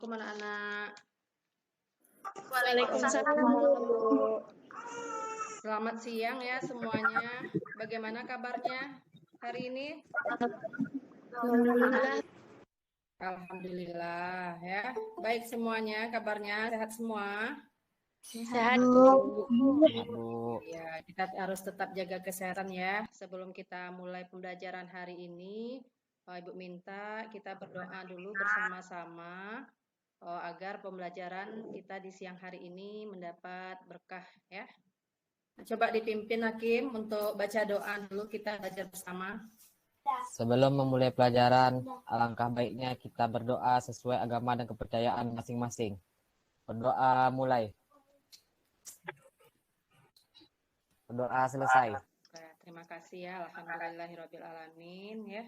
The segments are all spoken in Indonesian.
Anak-anak. Waalaikumsalam, Bu. Selamat siang ya semuanya. Bagaimana kabarnya hari ini? Alhamdulillah. Alhamdulillah ya. Baik semuanya, kabarnya sehat semua. Sehat, Bu. Ya, kita harus tetap jaga kesehatan ya. Sebelum kita mulai pembelajaran hari ini, Ibu minta kita berdoa dulu bersama-sama agar pembelajaran kita di siang hari ini mendapat berkah ya. Coba dipimpin Hakim untuk baca doa dulu, kita belajar bersama. Sebelum memulai pelajaran, alangkah baiknya kita berdoa sesuai agama dan kepercayaan masing-masing. Berdoa mulai. Berdoa selesai. Terima kasih ya, alhamdulillahirobbilalamin ya.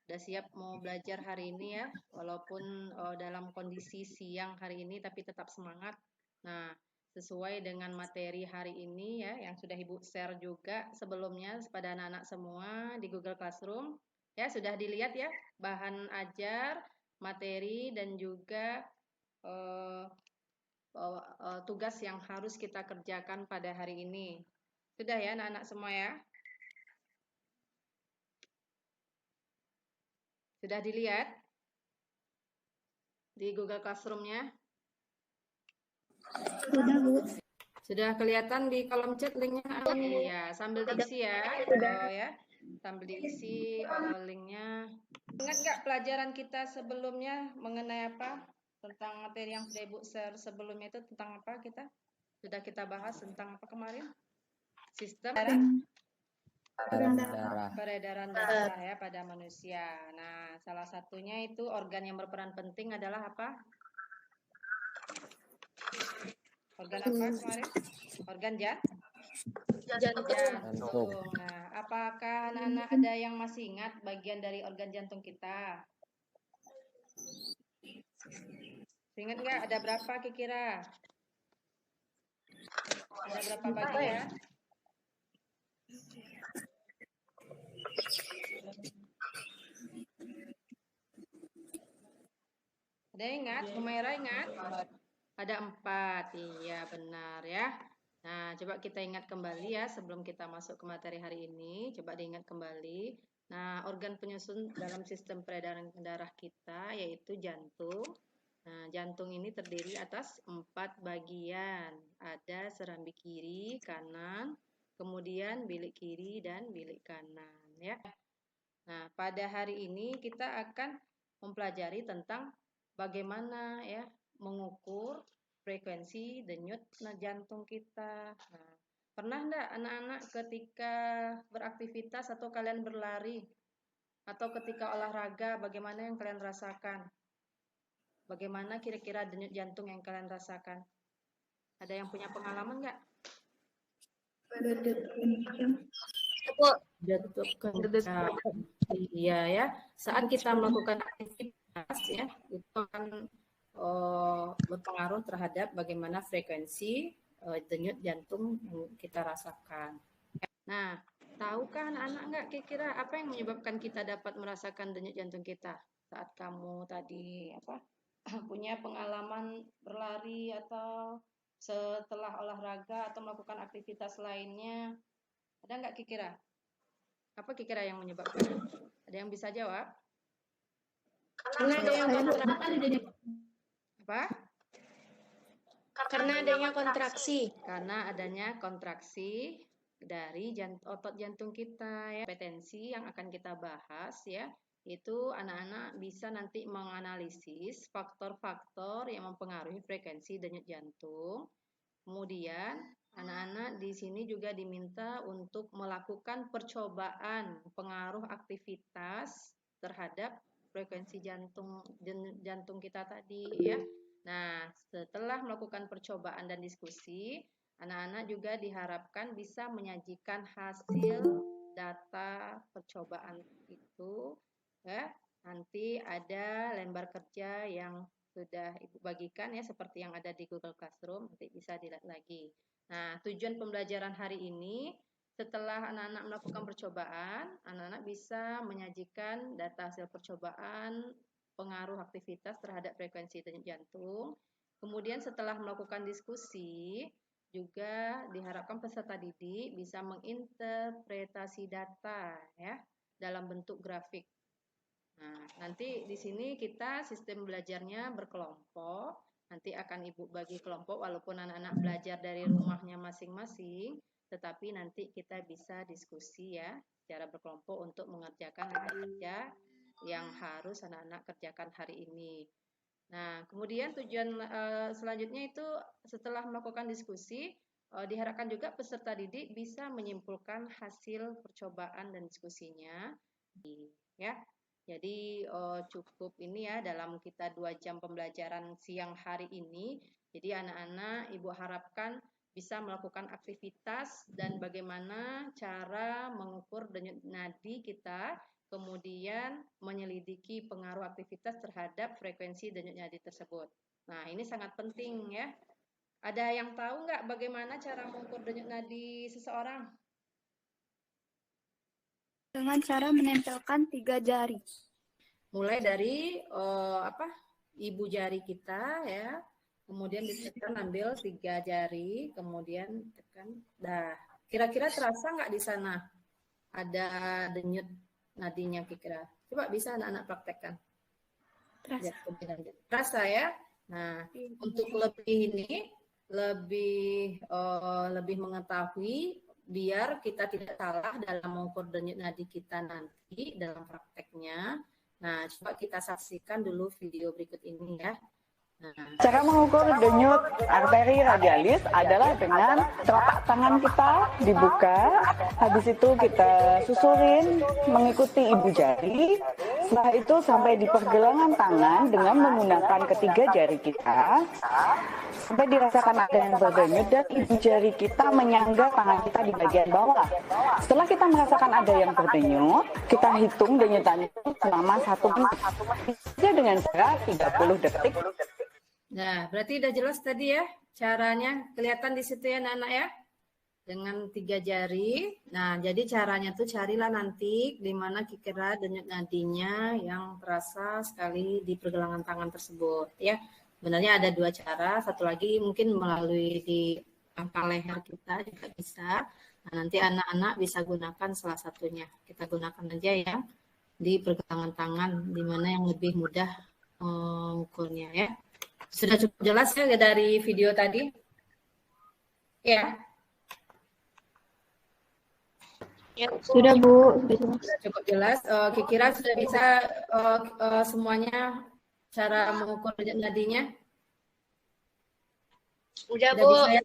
Udah siap mau belajar hari ini ya, walaupun dalam kondisi siang hari ini tapi tetap semangat. Nah, sesuai dengan materi hari ini ya, yang sudah Ibu share juga sebelumnya kepada anak-anak semua di Google Classroom. Ya, sudah dilihat ya, bahan ajar, materi, dan juga tugas yang harus kita kerjakan pada hari ini. Sudah ya anak-anak semua ya? Sudah dilihat di Google Classroom-nya? Sudah, Bu. Sudah kelihatan di kolom chat linknya? Iya, sambil diisi ya. Ya, sambil diisi linknya. Ingat nggak pelajaran kita sebelumnya mengenai apa? Tentang materi yang sudah Ibu share sebelumnya itu tentang apa kita? Sudah kita bahas tentang apa kemarin? Sistem peredaran darah ya pada manusia. Nah, salah satunya itu organ yang berperan penting adalah apa? Organ apa kemarin? Organ jantung. Nah, apakah anak-anak ada yang masih ingat bagian dari organ jantung kita? Ingat nggak ada berapa kira-kira? Ada berapa bagian? Ada yang ingat? Humaira ingat? Ada 4. Iya, benar ya. Nah, coba kita ingat kembali ya sebelum kita masuk ke materi hari ini. Coba diingat kembali. Nah, organ penyusun dalam sistem peredaran darah kita yaitu jantung. Nah, jantung ini terdiri atas 4 bagian. Ada serambi kiri, kanan, kemudian bilik kiri dan bilik kanan ya. Nah, pada hari ini kita akan mempelajari tentang bagaimana ya mengukur frekuensi denyut jantung kita. Nah, pernah enggak anak-anak ketika beraktivitas atau kalian berlari atau ketika olahraga, bagaimana yang kalian rasakan? Bagaimana kira-kira denyut jantung yang kalian rasakan? Ada yang punya pengalaman enggak? Detuk kencang. Iya ya. Saat kita melakukan aktivitas ya, itu akan berpengaruh terhadap bagaimana frekuensi denyut jantung yang kita rasakan. Nah, tahukah anak-anak enggak kira-kira apa yang menyebabkan kita dapat merasakan denyut jantung kita saat kamu tadi punya pengalaman berlari atau setelah olahraga atau melakukan aktivitas lainnya? Ada enggak kira-kira? Apa kira-kira yang menyebabkan? Ada yang bisa jawab? Karena adanya kontraksi. Apa? Karena adanya kontraksi. Karena adanya kontraksi dari otot jantung kita ya. Kompetensi yang akan kita bahas ya, itu anak-anak bisa nanti menganalisis faktor-faktor yang mempengaruhi frekuensi denyut jantung. Kemudian anak-anak di sini juga diminta untuk melakukan percobaan pengaruh aktivitas terhadap frekuensi jantung kita tadi ya. Nah, setelah melakukan percobaan dan diskusi, anak-anak juga diharapkan bisa menyajikan hasil data percobaan itu ya. Nanti ada lembar kerja yang sudah Ibu bagikan ya seperti yang ada di Google Classroom, nanti bisa dilihat lagi. Nah, tujuan pembelajaran hari ini setelah anak-anak melakukan percobaan, anak-anak bisa menyajikan data hasil percobaan pengaruh aktivitas terhadap frekuensi denyut jantung. Kemudian setelah melakukan diskusi, juga diharapkan peserta didik bisa menginterpretasi data ya dalam bentuk grafik. Nah, nanti di sini kita sistem belajarnya berkelompok. Nanti akan Ibu bagi kelompok walaupun anak-anak belajar dari rumahnya masing-masing, tetapi nanti kita bisa diskusi ya secara berkelompok untuk mengerjakan kerja yang harus anak-anak kerjakan hari ini. Nah, kemudian tujuan selanjutnya itu setelah melakukan diskusi, diharapkan juga peserta didik bisa menyimpulkan hasil percobaan dan diskusinya. Ya, jadi cukup ini ya dalam kita 2 jam pembelajaran siang hari ini. Jadi anak-anak Ibu harapkan bisa melakukan aktivitas dan bagaimana cara mengukur denyut nadi kita, kemudian menyelidiki pengaruh aktivitas terhadap frekuensi denyut nadi tersebut. Nah, ini sangat penting ya. Ada yang tahu nggak bagaimana cara mengukur denyut nadi seseorang? Dengan cara menempelkan 3 jari. Mulai dari ibu jari kita ya, kemudian ditekan ambil 3 jari, kemudian tekan. Dah, kira-kira terasa nggak di sana ada denyut nadinya kira-kira? Coba bisa anak-anak praktekkan. Terasa ya. Nah, untuk lebih mengetahui biar kita tidak salah dalam mengukur denyut nadi kita nanti dalam prakteknya. Nah, coba kita saksikan dulu video berikut ini ya. Cara mengukur denyut arteri radialis adalah dengan telapak tangan kita dibuka, habis itu kita susurin mengikuti ibu jari, setelah itu sampai di pergelangan tangan dengan menggunakan ketiga jari kita, sampai dirasakan ada yang berdenyut dan ibu jari kita menyangga tangan kita di bagian bawah. Setelah kita merasakan ada yang berdenyut, kita hitung denyutan itu selama 1 menit. Bisa dengan cara 30 detik. Nah, berarti udah jelas tadi ya caranya, kelihatan di situ ya anak-anak ya, dengan 3 jari. Nah, jadi caranya tuh carilah nanti di mana kira-kira denyut nadinya yang terasa sekali di pergelangan tangan tersebut ya. Sebenarnya ada 2 cara, satu lagi mungkin melalui di angka leher kita juga bisa. Nah, nanti anak-anak bisa gunakan salah satunya. Kita gunakan aja ya di pergelangan tangan, di mana yang lebih mudah mengukurnya ya. Sudah cukup jelas ya dari video tadi? Ya. Ya, sudah Bu. Sudah cukup jelas. Kira-kira sudah bisa semuanya cara mengukur denyut nadinya? Udah Sudah Bu. bisa ya?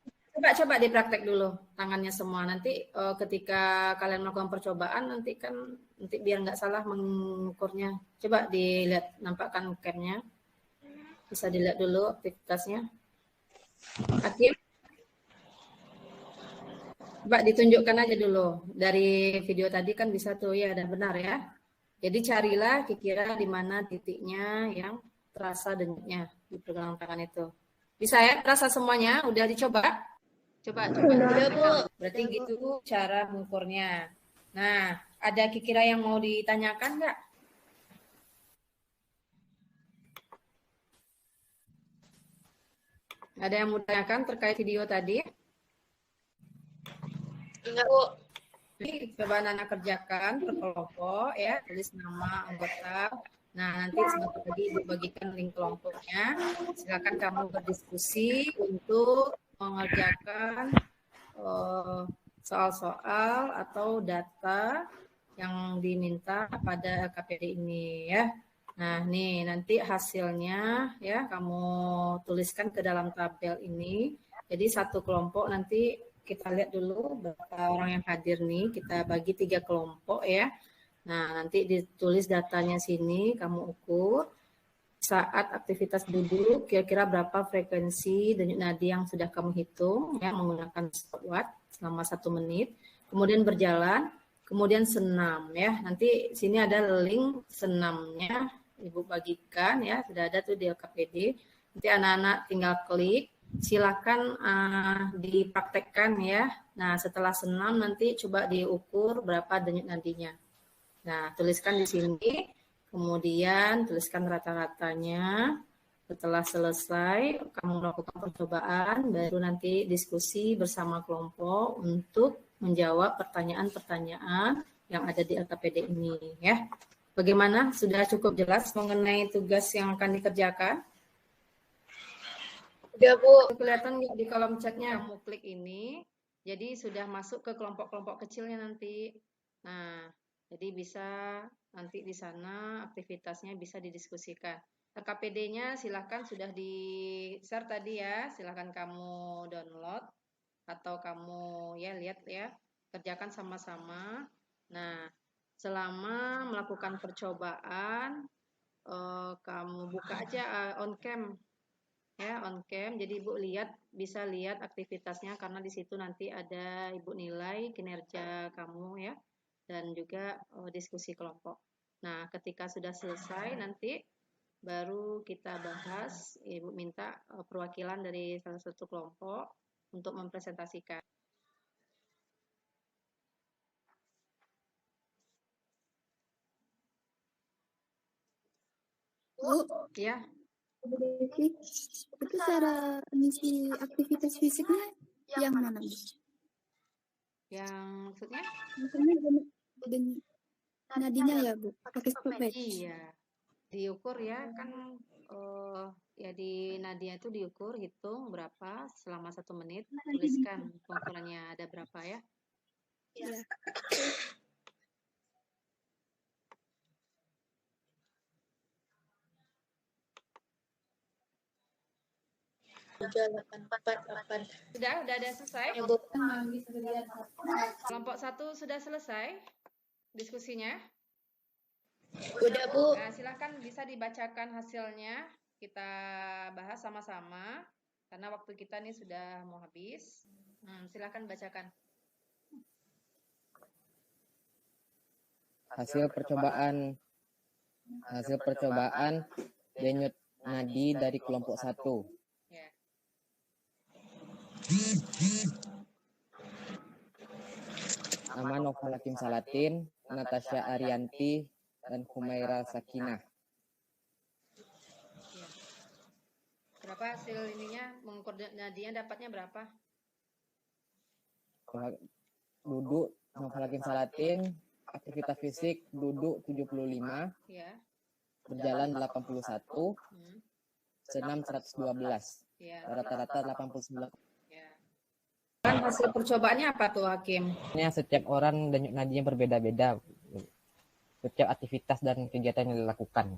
Coba dipraktek dulu tangannya semua. Nanti ketika kalian melakukan percobaan nanti biar nggak salah mengukurnya. Coba dilihat, nampakkan camnya. Bisa dilihat dulu aktivitasnya. Hakim? Coba ditunjukkan aja dulu. Dari video tadi kan bisa tuh, ya ada benar ya. Jadi carilah kira-kira di mana titiknya yang terasa denyutnya di pergelangan tangan itu. Bisa ya? Terasa semuanya? Udah dicoba? Coba. Udah Bu. Berarti gitu cara mengukurnya. Nah, ada kira-kira yang mau ditanyakan nggak? Ada yang mau ditanyakan terkait video tadi? Enggak Bu. Ini coba anak kerjakan per kelompok ya, tulis nama anggota. Nah, nanti sebentar lagi Ibu bagikan link kelompoknya. Silakan kamu berdiskusi untuk mengerjakan soal-soal atau data yang diminta pada KPD ini ya. Nah, nih nanti hasilnya ya kamu tuliskan ke dalam tabel ini. Jadi satu kelompok nanti kita lihat dulu berapa orang yang hadir nih. Kita bagi 3 kelompok ya. Nah, nanti ditulis datanya sini, kamu ukur. Saat aktivitas duduk, kira-kira berapa frekuensi denyut nadi yang sudah kamu hitung ya menggunakan stopwatch selama 1 menit. Kemudian berjalan, kemudian senam ya. Nanti sini ada link senamnya. Ibu bagikan ya, sudah ada tuh di LKPD. Nanti anak-anak tinggal klik, silakan dipraktekkan ya. Nah, setelah senam nanti coba diukur berapa denyut nadinya. Nah, tuliskan di sini. Kemudian tuliskan rata-ratanya. Setelah selesai, kamu melakukan percobaan, baru nanti diskusi bersama kelompok untuk menjawab pertanyaan-pertanyaan yang ada di LKPD ini, ya. Bagaimana? Sudah cukup jelas mengenai tugas yang akan dikerjakan? Udah, Bu. Kelihatan nggak di kolom chatnya? Kamu klik ini, jadi sudah masuk ke kelompok-kelompok kecilnya nanti. Nah, jadi bisa nanti di sana aktivitasnya bisa didiskusikan. LKPD-nya silahkan sudah di-share tadi ya, silahkan kamu download atau kamu ya lihat ya, kerjakan sama-sama. Nah, selama melakukan percobaan, kamu buka aja on cam ya, on cam. Jadi Ibu bisa lihat aktivitasnya karena di situ nanti ada Ibu nilai kinerja kamu ya, dan juga diskusi kelompok. Nah, ketika sudah selesai nanti baru kita bahas, Ibu minta perwakilan dari salah satu kelompok untuk mempresentasikan. Bu, Ya, itu cara mengisi aktivitas fisiknya yang mana, Bu? yang maksudnya? Maksudnya dengan nadinya ya, Bu? Pakai stopwatch. Iya, diukur ya kan ya di nadia itu diukur, hitung berapa selama 1 menit, tuliskan pengukurannya ada berapa ya. Iya. Sudah ada selesai? Ya, Bu. Kelompok 1 sudah selesai diskusinya? Udah, Bu. Nah, silahkan bisa dibacakan hasilnya. Kita bahas sama-sama karena waktu kita nih sudah mau habis. Silahkan bacakan. Hasil percobaan denyut nadi dari kelompok 1. Ya. Nama Noval Hakim Salatin, Natasha Arianti, dan Humaira Sakinah. Ya. Berapa hasil ininya? Mengukur nadinya dapatnya berapa? Duduk Noval Hakim Salatin, aktivitas fisik duduk 75, Ya. berjalan 81, senam 112, Ya. rata-rata 89. Ya. Kan hasil percobaannya apa tuh, Hakim? Setiap orang denyut nadinya berbeda-beda. Setiap aktivitas dan kegiatan yang dilakukan.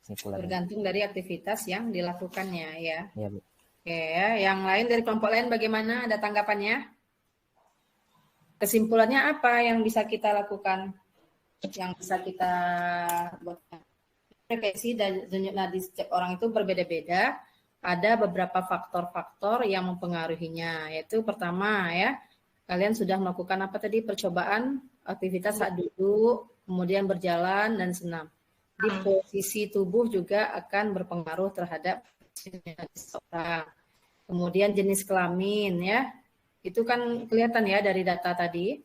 Tergantung dari aktivitas yang dilakukannya ya. Ya, Bu. Oke ya, yang lain dari kelompok lain bagaimana? Ada tanggapannya? Kesimpulannya apa yang bisa kita lakukan? Yang bisa kita buat? Frekuensi dan denyut nadi setiap orang itu berbeda-beda. Ada beberapa faktor-faktor yang mempengaruhinya. Yaitu pertama ya, kalian sudah melakukan apa tadi? Percobaan aktivitas saat duduk, kemudian berjalan dan senam. Di posisi tubuh juga akan berpengaruh terhadap seseorang. Kemudian jenis kelamin ya, itu kan kelihatan ya dari data tadi.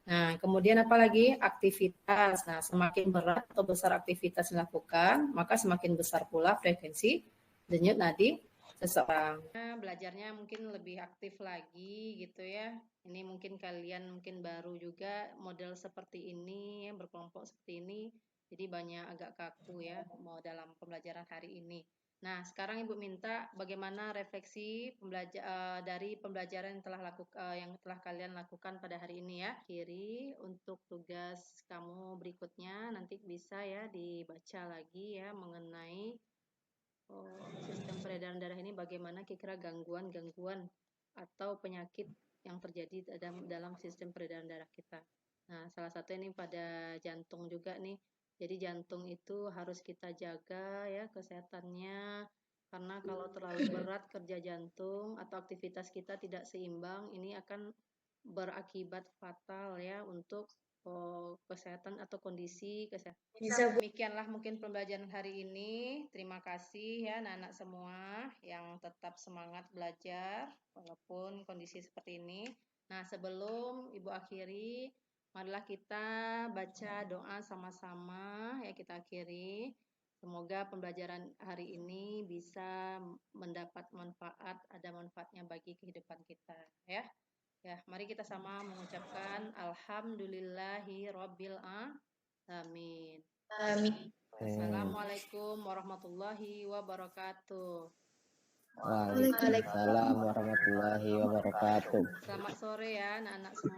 Nah, kemudian apa lagi? Aktivitas. Nah, semakin berat atau besar aktivitas dilakukan, maka semakin besar pula frekuensi denyut nadi seseorang. Nah, belajarnya mungkin lebih aktif lagi gitu ya. Ini mungkin kalian mungkin baru juga model seperti ini, ya, berkelompok seperti ini. Jadi banyak agak kaku ya mau dalam pembelajaran hari ini. Nah, sekarang Ibu minta bagaimana refleksi dari pembelajaran yang telah kalian lakukan pada hari ini ya. Kiri untuk tugas kamu berikutnya nanti bisa ya dibaca lagi ya mengenai sistem peredaran darah ini, bagaimana kira-kira gangguan-gangguan atau penyakit yang terjadi dalam sistem peredaran darah kita. Nah, salah satu ini pada jantung juga nih. Jadi jantung itu harus kita jaga ya kesehatannya, karena kalau terlalu berat kerja jantung atau aktivitas kita tidak seimbang, ini akan berakibat fatal ya untuk kesehatan atau kondisi kesehatan. Demikianlah mungkin pembelajaran hari ini. Terima kasih ya anak-anak semua yang tetap semangat belajar walaupun kondisi seperti ini. Nah, sebelum Ibu akhiri, marilah kita baca doa sama-sama ya, kita akhiri. Semoga pembelajaran hari ini bisa mendapat manfaat, ada manfaatnya bagi kehidupan kita ya. Ya, mari kita sama mengucapkan alhamdulillahi rabbil alamin. Amin. Assalamualaikum warahmatullahi wabarakatuh. Waalaikumsalam warahmatullahi wabarakatuh. Selamat sore ya anak-anak semua.